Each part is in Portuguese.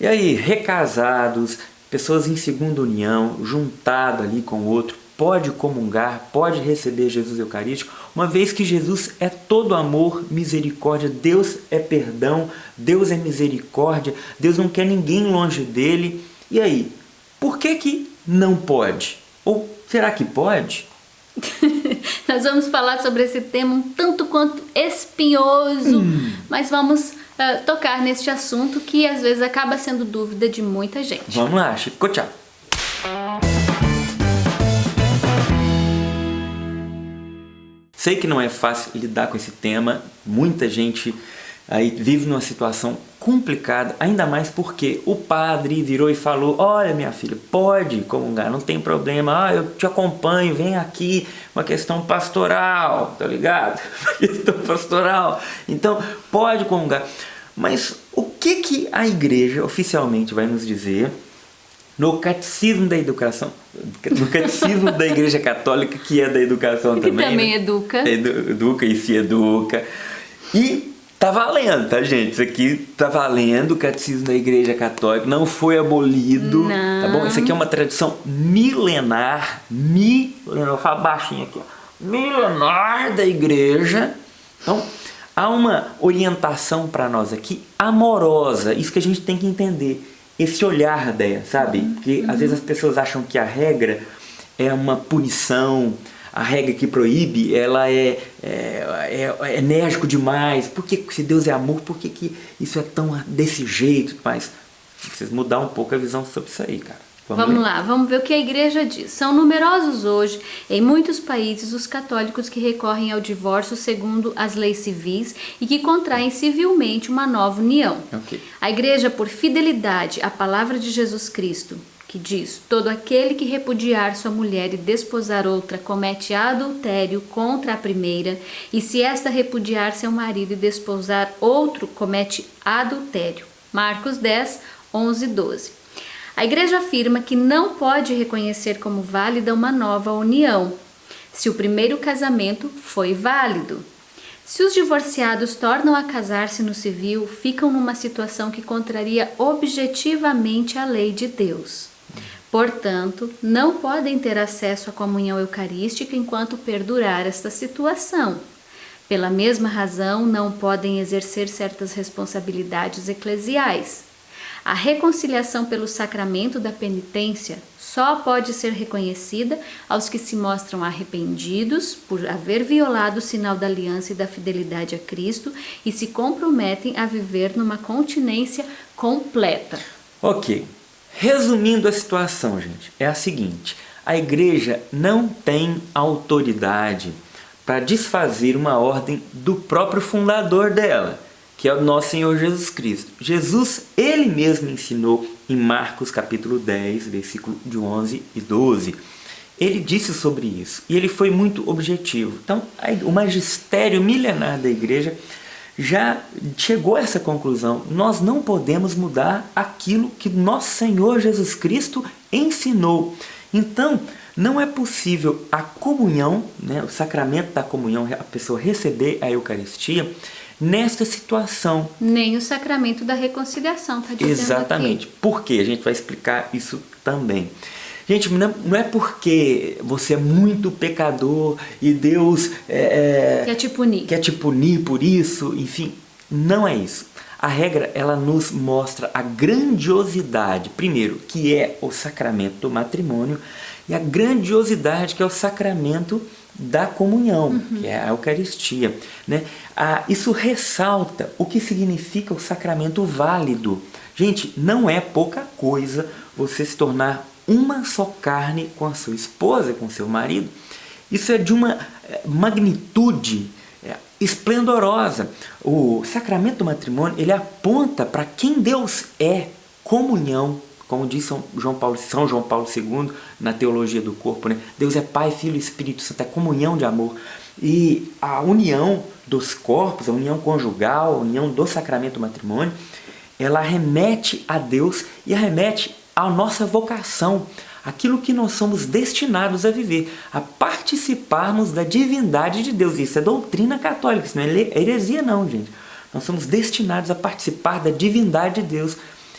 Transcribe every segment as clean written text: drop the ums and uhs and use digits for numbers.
E aí, recasados, pessoas em segunda união, juntado ali com o outro, pode comungar, pode receber Jesus Eucarístico, uma vez que Jesus é todo amor, misericórdia, Deus é perdão, Deus é misericórdia, Deus não quer ninguém longe dele. E aí, por que não pode? Ou será que pode? Nós vamos falar sobre esse tema um tanto quanto espinhoso, mas vamos tocar neste assunto que às vezes acaba sendo dúvida de muita gente. Vamos lá, Chico, tchau. Sei que não é fácil lidar com esse tema, muita gente aí vive numa situação complicada, ainda mais porque o padre virou e falou: olha, minha filha, pode comungar, não tem problema, eu te acompanho, vem aqui, uma questão pastoral, tá ligado? Uma questão pastoral, então pode comungar. Mas o que a igreja oficialmente vai nos dizer no catecismo da educação, no catecismo da Igreja Católica, que é da educação também, que também né? educa. Educa e se educa. E tá valendo, tá, gente? Isso aqui tá valendo, o catecismo da Igreja Católica não foi abolido, não. Tá bom? Isso aqui é uma tradição milenar, eu falo baixinho aqui, ó, milenar da Igreja. Então, há uma orientação para nós aqui amorosa, isso que a gente tem que entender. Esse olhar dela, sabe? Porque às vezes as pessoas acham que a regra é uma punição, a regra que proíbe, ela é enérgico demais. Por que, se Deus é amor, por que isso é tão desse jeito? Mas vocês mudar um pouco a visão sobre isso aí, cara. Vamos lá, vamos ver o que a igreja diz. São numerosos hoje, em muitos países, os católicos que recorrem ao divórcio segundo as leis civis e que contraem civilmente uma nova união. Okay. A igreja, por fidelidade à palavra de Jesus Cristo, que diz: todo aquele que repudiar sua mulher e desposar outra comete adultério contra a primeira, e se esta repudiar seu marido e desposar outro, comete adultério. Marcos 10, 11 e 12. A igreja afirma que não pode reconhecer como válida uma nova união, se o primeiro casamento foi válido. Se os divorciados tornam a casar-se no civil, ficam numa situação que contraria objetivamente a lei de Deus. Portanto, não podem ter acesso à comunhão eucarística enquanto perdurar esta situação. Pela mesma razão, não podem exercer certas responsabilidades eclesiais. A reconciliação pelo sacramento da penitência só pode ser reconhecida aos que se mostram arrependidos por haver violado o sinal da aliança e da fidelidade a Cristo e se comprometem a viver numa continência completa. Ok. Resumindo a situação, gente, é a seguinte: a igreja não tem autoridade para desfazer uma ordem do próprio fundador dela, que é o nosso Senhor Jesus Cristo. Jesus, ele mesmo ensinou em Marcos capítulo 10, versículo de 11 e 12. Ele disse sobre isso e ele foi muito objetivo. Então, o magistério milenar da igreja já chegou a essa conclusão: nós não podemos mudar aquilo que nosso Senhor Jesus Cristo ensinou. Então, não é possível a comunhão, né, o sacramento da comunhão, a pessoa receber a Eucaristia nesta situação. Nem o sacramento da reconciliação, tá dizendo. Exatamente. Aqui. Por quê? A gente vai explicar isso também. Gente, não é porque você é muito pecador e Deus quer te punir por isso, enfim, não é isso. A regra, ela nos mostra a grandiosidade, primeiro, que é o sacramento do matrimônio, e a grandiosidade que é o sacramento da comunhão, que é a Eucaristia, né? Isso ressalta o que significa o sacramento válido. Gente, não é pouca coisa você se tornar uma só carne com a sua esposa, com seu marido. Isso é de uma magnitude esplendorosa. O sacramento do matrimônio, ele aponta para quem Deus é: comunhão, como diz São João Paulo II na teologia do corpo, né? Deus é Pai, Filho e Espírito Santo, é comunhão de amor. E a união dos corpos, a união conjugal, a união do sacramento do matrimônio, ela remete a Deus e remete à nossa vocação, aquilo que nós somos destinados a viver, a participarmos da divindade de Deus. Isso é doutrina católica, isso não é heresia não, gente. Nós somos destinados a participar da divindade de Deus.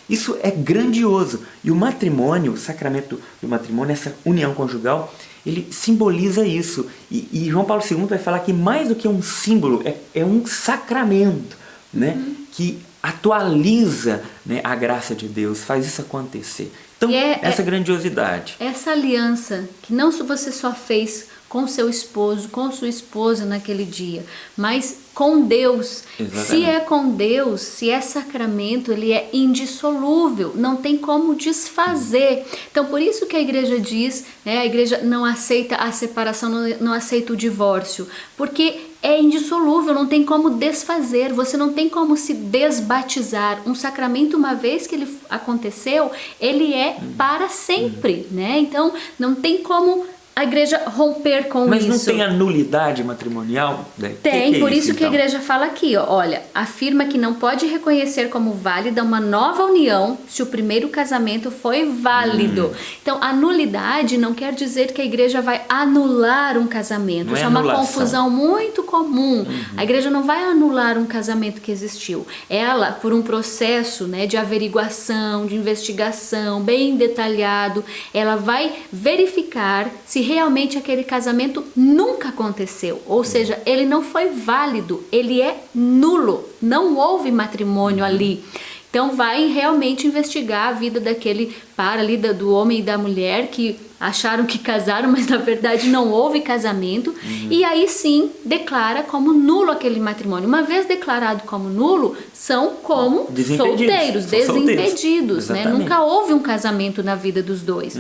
Isso é grandioso. E o matrimônio, o sacramento do matrimônio, essa união conjugal, ele simboliza isso. E João Paulo II vai falar que mais do que um símbolo, é um sacramento, né? Que atualiza, né, a graça de Deus, faz isso acontecer. Então, essa grandiosidade. Essa aliança que não você só fez com seu esposo, com sua esposa naquele dia, mas com Deus. Exatamente. Se é com Deus, se é sacramento, ele é indissolúvel, não tem como desfazer. Então, por isso que a igreja diz, né, a igreja não aceita a separação, não aceita o divórcio, porque é indissolúvel, não tem como desfazer, você não tem como se desbatizar. Um sacramento, uma vez que ele aconteceu, ele é para sempre, né? Então, não tem como a igreja romper com Mas isso. Mas não tem a nulidade matrimonial? Tem, que por é isso que então? a igreja fala aqui, ó, olha, afirma que não pode reconhecer como válida uma nova união se o primeiro casamento foi válido. Então, a nulidade não quer dizer que a igreja vai anular um casamento. Não isso é uma anulação. confusão muito comum. A igreja não vai anular um casamento que existiu. Ela, por um processo, né, de averiguação, de investigação bem detalhado, ela vai verificar se realmente aquele casamento nunca aconteceu, ou seja, ele não foi válido, ele é nulo, não houve matrimônio ali. Então vai realmente investigar a vida daquele par ali, do homem e da mulher que acharam que casaram, mas na verdade não houve casamento, e aí sim declara como nulo aquele matrimônio. Uma vez declarado como nulo, são como solteiros, desimpedidos, né? Nunca houve um casamento na vida dos dois.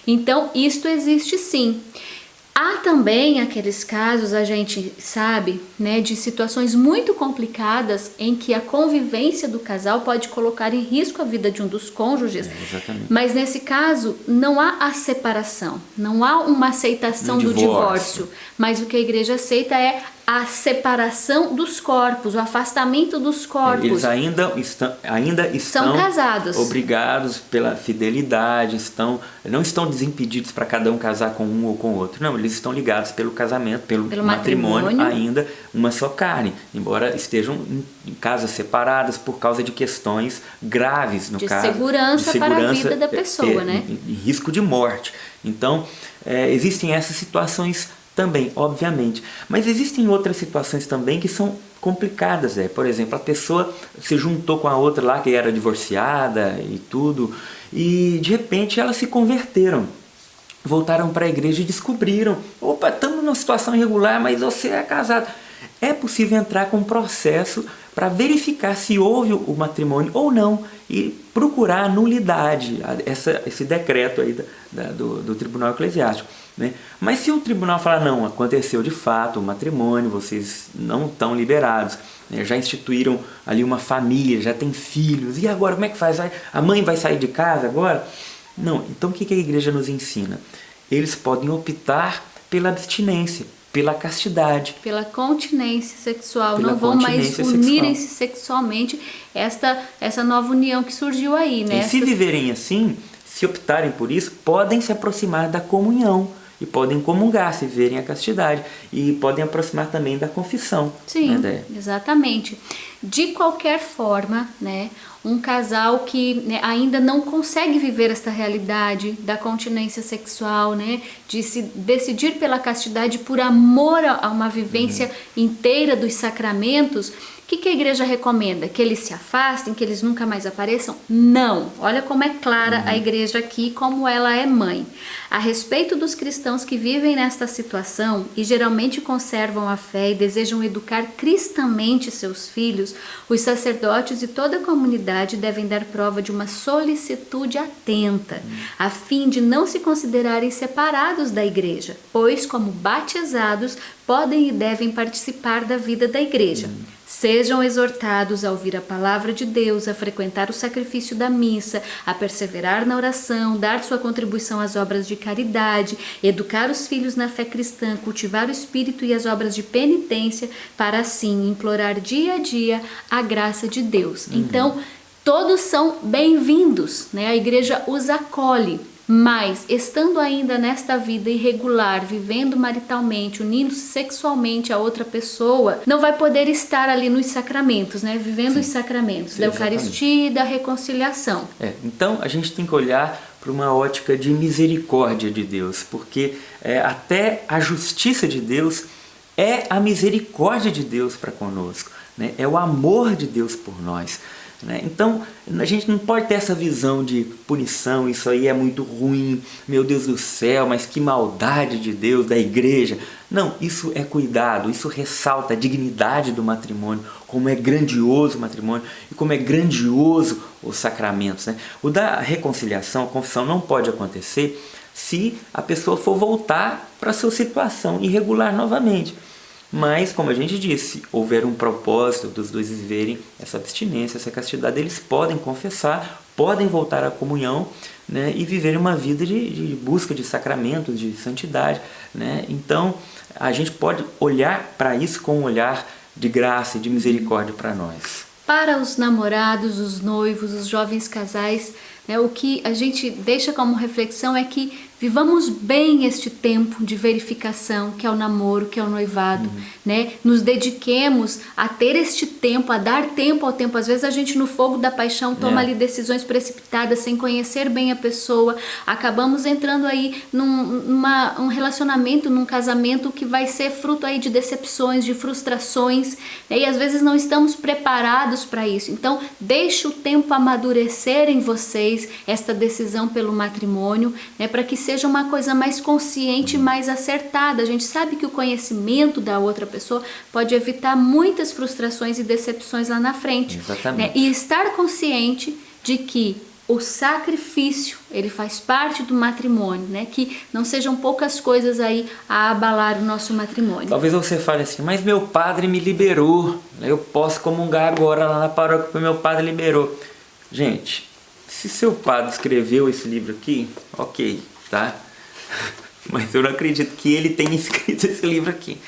Então isto existe sim. Há também aqueles casos, a gente sabe, né, de situações muito complicadas em que a convivência do casal pode colocar em risco a vida de um dos cônjuges. Mas nesse caso não há a separação, não há uma aceitação do divórcio, mas o que a igreja aceita é a separação dos corpos, o afastamento dos corpos. Eles ainda estão são casados, obrigados pela fidelidade, não estão desimpedidos para cada um casar com um ou com o outro. Não, eles estão ligados pelo casamento, pelo matrimônio, ainda uma só carne, embora estejam em casas separadas por causa de questões graves, no caso. De segurança para a vida da pessoa, né? Em risco de morte. Então, existem essas situações também, obviamente. Mas existem outras situações também que são complicadas. Por exemplo, a pessoa se juntou com a outra lá que era divorciada e tudo, e de repente elas se converteram. Voltaram para a igreja e descobriram: opa, estamos numa situação irregular, mas você é casado. É possível entrar com um processo para verificar se houve o matrimônio ou não e procurar a nulidade, esse decreto aí do Tribunal Eclesiástico, né? Mas se o tribunal falar: não, aconteceu de fato o matrimônio, vocês não estão liberados, né? Já instituíram ali uma família, já tem filhos, e agora como é que faz? A mãe vai sair de casa agora? Não, então o que a igreja nos ensina? Eles podem optar pela abstinência, pela castidade, pela continência sexual, não vão mais unirem-se sexualmente, essa nova união que surgiu aí, né? E se viverem assim, se optarem por isso, podem se aproximar da comunhão e podem comungar, se verem a castidade, e podem aproximar também da confissão. Sim, né? Exatamente. De qualquer forma, né, um casal que, né, ainda não consegue viver esta realidade da continência sexual, né, de se decidir pela castidade por amor a uma vivência inteira dos sacramentos, o que a igreja recomenda? Que eles se afastem, que eles nunca mais apareçam? Não! Olha como é clara a igreja aqui, como ela é mãe. A respeito dos cristãos que vivem nesta situação e geralmente conservam a fé e desejam educar cristamente seus filhos, os sacerdotes e toda a comunidade devem dar prova de uma solicitude atenta, a fim de não se considerarem separados da igreja, pois, como batizados, podem e devem participar da vida da igreja. Sejam exortados a ouvir a palavra de Deus, a frequentar o sacrifício da missa, a perseverar na oração, dar sua contribuição às obras de caridade, educar os filhos na fé cristã, cultivar o espírito e as obras de penitência, para assim implorar dia a dia a graça de Deus. Então, todos são bem-vindos, né? A igreja os acolhe. mas estando ainda nesta vida irregular, vivendo maritalmente, unindo-se sexualmente a outra pessoa, não vai poder estar ali nos sacramentos, né? Vivendo os sacramentos da Eucaristia e da reconciliação. Então a gente tem que olhar para uma ótica de misericórdia de Deus, porque até a justiça de Deus é a misericórdia de Deus para conosco, né? É o amor de Deus por nós, né? Então a gente não pode ter essa visão de punição, isso aí é muito ruim, meu Deus do céu, mas que maldade de Deus, da igreja. Não, isso é cuidado, isso ressalta a dignidade do matrimônio, como é grandioso o matrimônio e como é grandioso os sacramentos, né? O da reconciliação, a confissão não pode acontecer se a pessoa for voltar para a sua situação irregular novamente. Mas, como a gente disse, se houver um propósito dos dois viverem essa abstinência, essa castidade, eles podem confessar, podem voltar à comunhão, né, e viverem uma vida de busca de sacramentos, de santidade, né? Então, a gente pode olhar para isso com um olhar de graça e de misericórdia para nós. Para os namorados, os noivos, os jovens casais, né, o que a gente deixa como reflexão é que vivamos bem este tempo de verificação, que é o namoro, que é o noivado, né? Nos dediquemos a ter este tempo, a dar tempo ao tempo. Às vezes a gente no fogo da paixão toma ali decisões precipitadas, sem conhecer bem a pessoa. Acabamos entrando aí num relacionamento, num casamento que vai ser fruto aí de decepções, de frustrações, né? E às vezes não estamos preparados para isso. Então, deixe o tempo amadurecer em vocês esta decisão pelo matrimônio, né? Para que seja uma coisa mais consciente e mais acertada. A gente sabe que o conhecimento da outra pessoa pode evitar muitas frustrações e decepções lá na frente. Exatamente. Né? E estar consciente de que o sacrifício, ele faz parte do matrimônio, né? Que não sejam poucas coisas aí a abalar o nosso matrimônio. Talvez você fale assim, mas meu padre me liberou, eu posso comungar agora lá na paróquia porque meu padre liberou. Gente, se seu padre escreveu esse livro aqui, ok, tá? Mas eu não acredito que ele tenha escrito esse livro aqui.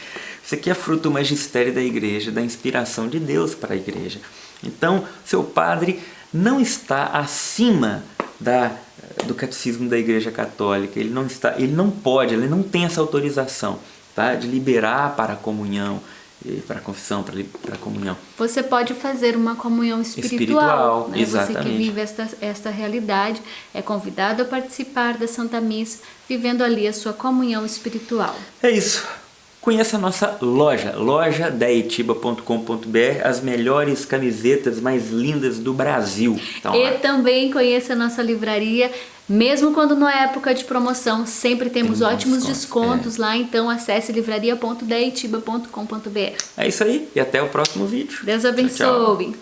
Isso aqui é fruto do magistério da igreja, da inspiração de Deus para a igreja. Então, seu padre não está acima do catecismo da igreja católica. Ele não pode, ele não tem essa autorização, tá? De liberar para a comunhão, para a confissão, para a comunhão. Você pode fazer uma comunhão espiritual, né? Exatamente. Você que vive esta realidade é convidado a participar da Santa Missa, vivendo ali a sua comunhão espiritual. É isso. Conheça a nossa loja, lojadaetiba.com.br, as melhores camisetas mais lindas do Brasil. Então, e também conheça a nossa livraria, mesmo quando não é época de promoção, sempre temos ótimos descontos lá, então acesse livraria.daetiba.com.br. É isso aí, e até o próximo vídeo. Deus abençoe. Tchau, tchau.